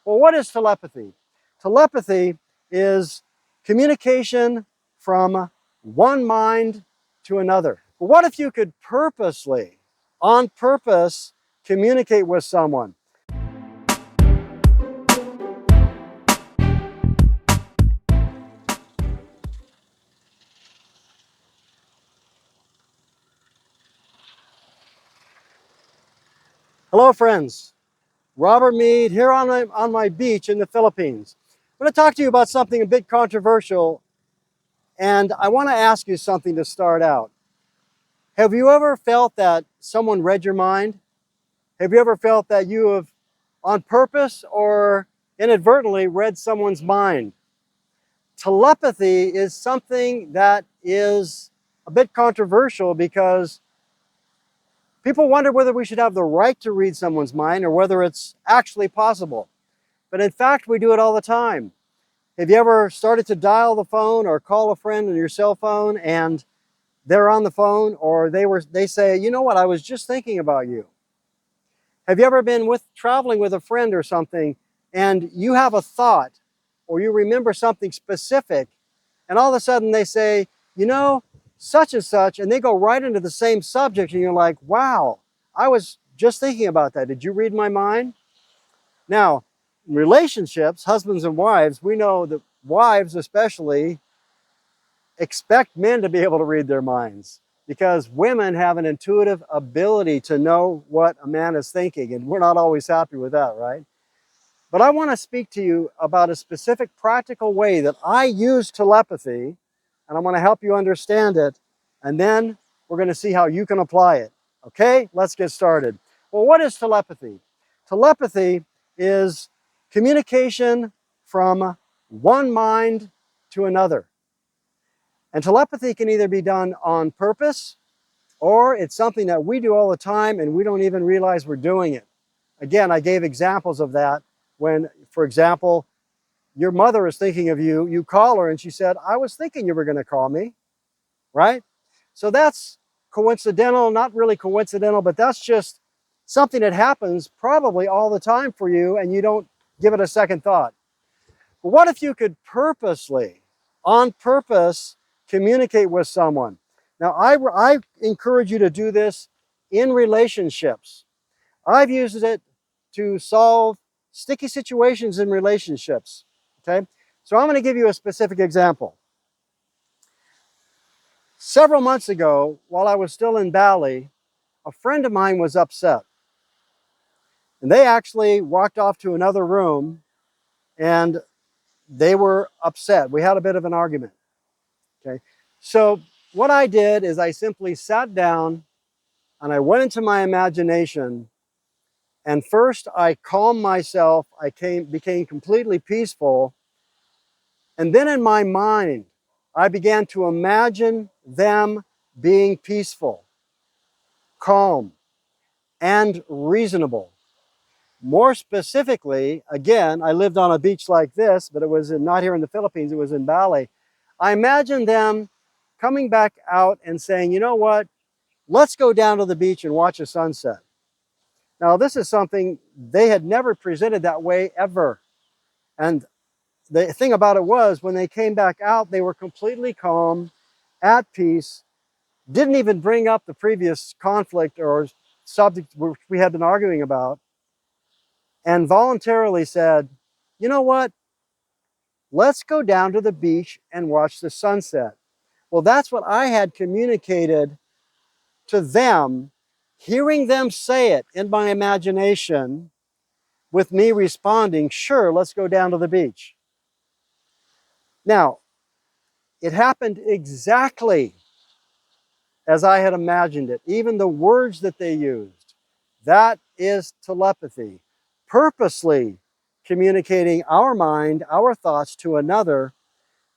Well, what is telepathy? Telepathy is communication from one mind to another. But what if you could purposely, on purpose, communicate with someone? Hello, friends. Robert Meade here on my beach in the Philippines. I'm going to talk to you about something a bit controversial, and I want to ask you something to start out. Have you ever felt that someone read your mind? Have you ever felt that you have, on purpose or inadvertently, read someone's mind? Telepathy is something that is a bit controversial because people wonder whether we should have the right to read someone's mind or whether it's actually possible. But in fact, we do it all the time. Have you ever started to dial the phone or call a friend on your cell phone and they're on the phone, or they say, you know what, I was just thinking about you? Have you ever been traveling with a friend or something and you have a thought or you remember something specific and all of a sudden they say, you know, such and such, and they go right into the same subject and you're like, wow, I was just thinking about that. Did you read my mind? Now, in relationships, husbands and wives, we know that wives especially expect men to be able to read their minds because women have an intuitive ability to know what a man is thinking, and we're not always happy with that, right? But I want to speak to you about a specific practical way that I use telepathy, and I'm going to help you understand it, and then we're going to see how you can apply it. Okay, let's get started. Well, what is telepathy? Telepathy is communication from one mind to another. And telepathy can either be done on purpose, or it's something that we do all the time and we don't even realize we're doing it. Again, I gave examples of that when, for example, your mother is thinking of you, you call her and she said, I was thinking you were going to call me, right? So that's coincidental, not really coincidental, but that's just something that happens probably all the time for you and you don't give it a second thought. But what if you could purposely, on purpose, communicate with someone? Now, I encourage you to do this in relationships. I've used it to solve sticky situations in relationships, okay? So I'm going to give you a specific example. Several months ago, while I was still in Bali, a friend of mine was upset. And they actually walked off to another room and they were upset. We had a bit of an argument, okay? So what I did is I simply sat down and I went into my imagination, and first I calmed myself, became completely peaceful, and then in my mind, I began to imagine them being peaceful, calm, and reasonable. More specifically, again, I lived on a beach like this, but it was not here in the Philippines, it was in Bali. I imagined them coming back out and saying, you know what, let's go down to the beach and watch a sunset. Now, this is something they had never presented that way ever. And the thing about it was, when they came back out, they were completely calm, at peace, didn't even bring up the previous conflict or subject which we had been arguing about, and voluntarily said, you know what, let's go down to the beach and watch the sunset. Well, that's what I had communicated to them, hearing them say it in my imagination, with me responding, sure, let's go down to the beach. Now, it happened exactly as I had imagined it, even the words that they used. That is telepathy, purposely communicating our mind, our thoughts to another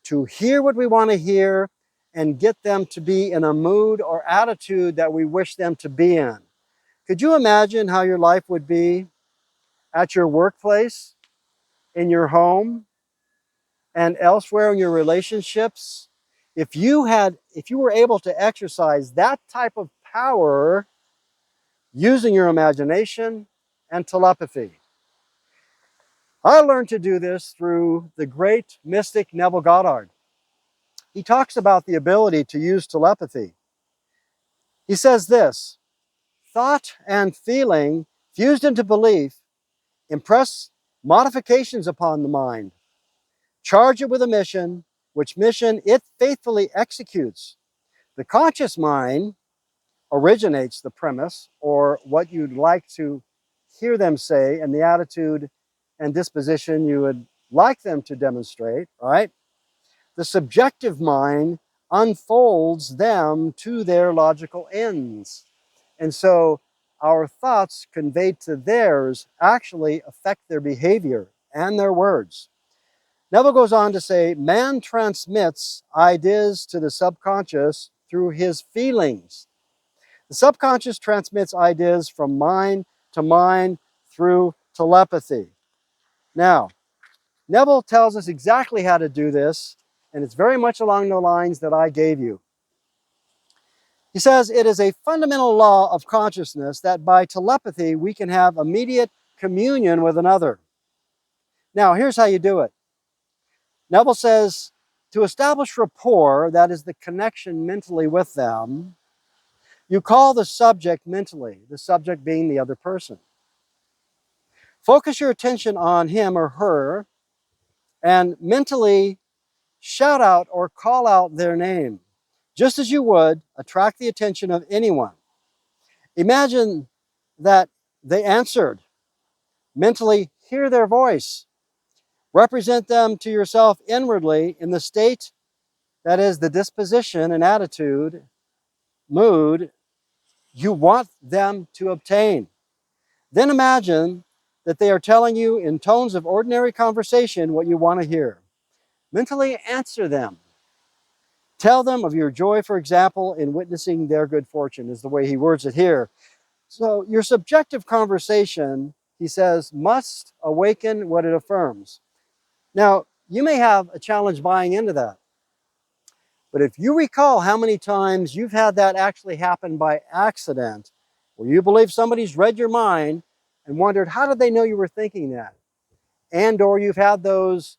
to hear what we want to hear and get them to be in a mood or attitude that we wish them to be in. Could you imagine how your life would be at your workplace, in your home, and elsewhere in your relationships if you were able to exercise that type of power using your imagination and telepathy? I learned to do this through the great mystic Neville Goddard. He talks about the ability to use telepathy. He says this: thought and feeling fused into belief impress modifications upon the mind, charge it with a mission, which mission it faithfully executes. The conscious mind originates the premise, or what you'd like to hear them say, and the attitude and disposition you would like them to demonstrate, right? The subjective mind unfolds them to their logical ends. And so our thoughts conveyed to theirs actually affect their behavior and their words. Neville goes on to say, man transmits ideas to the subconscious through his feelings. The subconscious transmits ideas from mind to mind through telepathy. Now, Neville tells us exactly how to do this, and it's very much along the lines that I gave you. He says it is a fundamental law of consciousness that by telepathy we can have immediate communion with another. Now, here's how you do it. Neville says to establish rapport, that is the connection mentally with them, you call the subject mentally, the subject being the other person. Focus your attention on him or her and mentally shout out or call out their name, just as you would attract the attention of anyone. Imagine that they answered. Mentally hear their voice. Represent them to yourself inwardly in the state, that is the disposition and attitude, mood you want them to obtain. Then imagine that they are telling you in tones of ordinary conversation what you want to hear. Mentally answer them. Tell them of your joy, for example, in witnessing their good fortune, is the way he words it here. So your subjective conversation, he says, must awaken what it affirms. Now, you may have a challenge buying into that. But if you recall how many times you've had that actually happen by accident, where you believe somebody's read your mind and wondered, how did they know you were thinking that? And or you've had those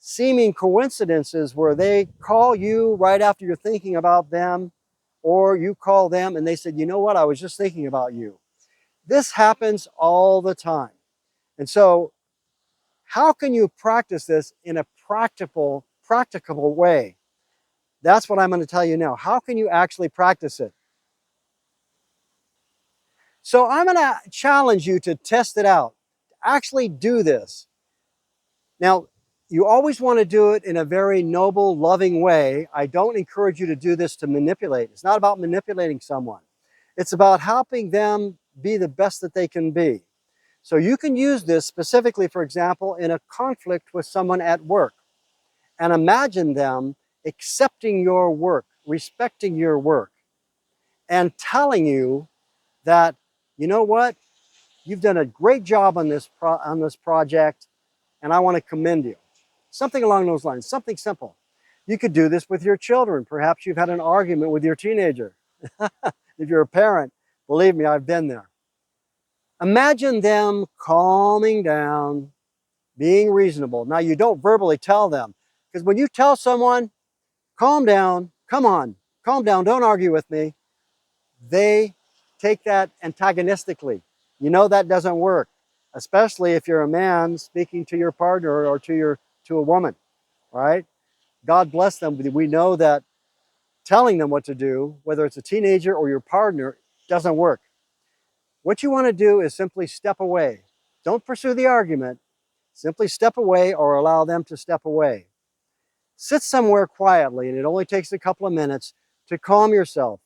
seeming coincidences where they call you right after you're thinking about them, or you call them and they said, you know what, I was just thinking about you. This happens all the time. And so how can you practice this in a practicable way? That's what I'm going to tell you now. How can you actually practice it? So I'm going to challenge you to test it out, to actually do this. Now, you always want to do it in a very noble, loving way. I don't encourage you to do this to manipulate. It's not about manipulating someone. It's about helping them be the best that they can be. So you can use this specifically, for example, in a conflict with someone at work, and imagine them accepting your work, respecting your work, and telling you that, you know what, you've done a great job on this project, and I want to commend you. Something along those lines, something simple. You could do this with your children. Perhaps you've had an argument with your teenager. If you're a parent, believe me, I've been there. Imagine them calming down, being reasonable. Now, you don't verbally tell them, because when you tell someone, calm down, come on, calm down, don't argue with me, they take that antagonistically. You know that doesn't work, especially if you're a man speaking to your partner or to a woman, right? God bless them. We know that telling them what to do, whether it's a teenager or your partner, doesn't work. What you want to do is simply step away. Don't pursue the argument. Simply step away or allow them to step away. Sit somewhere quietly, and it only takes a couple of minutes to calm yourself.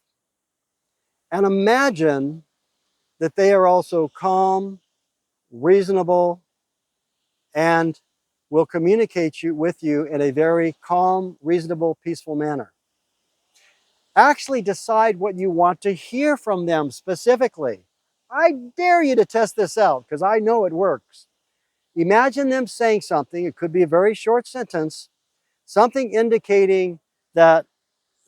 And imagine that they are also calm, reasonable, and will communicate with you in a very calm, reasonable, peaceful manner. Actually decide what you want to hear from them specifically. I dare you to test this out because I know it works. Imagine them saying something. It could be a very short sentence, something indicating that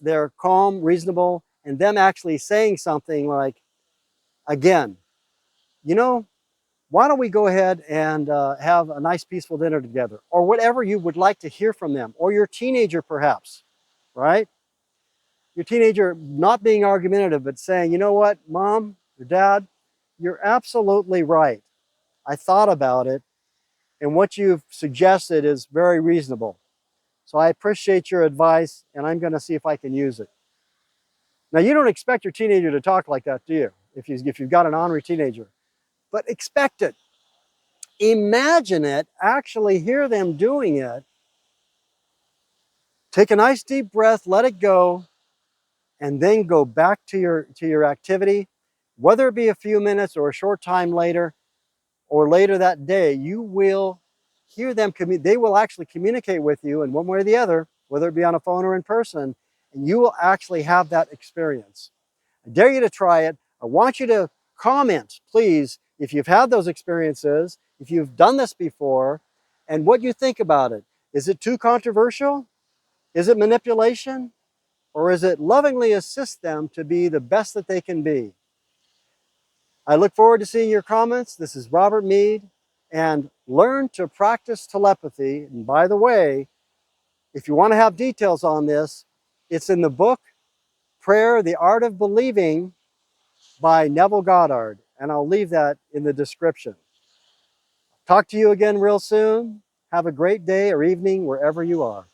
they're calm, reasonable, and them actually saying something like, again, you know, why don't we go ahead and have a nice peaceful dinner together, or whatever you would like to hear from them, or your teenager perhaps, right? Your teenager not being argumentative, but saying, you know what, mom or dad, you're absolutely right. I thought about it, and what you've suggested is very reasonable. So I appreciate your advice, and I'm going to see if I can use it. Now, you don't expect your teenager to talk like that, do you? If you've got an ornery teenager. But expect it. Imagine it, actually hear them doing it. Take a nice deep breath, let it go, and then go back to your activity. Whether it be a few minutes or a short time later, or later that day, you will hear them, they will actually communicate with you in one way or the other, whether it be on a phone or in person, and you will actually have that experience. I dare you to try it. I want you to comment, please, if you've had those experiences, if you've done this before, and what you think about it. Is it too controversial? Is it manipulation? Or is it lovingly assist them to be the best that they can be? I look forward to seeing your comments. This is Robert Meade, and learn to practice telepathy. And by the way, if you want to have details on this, it's in the book, Prayer, the Art of Believing by Neville Goddard, and I'll leave that in the description. Talk to you again real soon. Have a great day or evening wherever you are.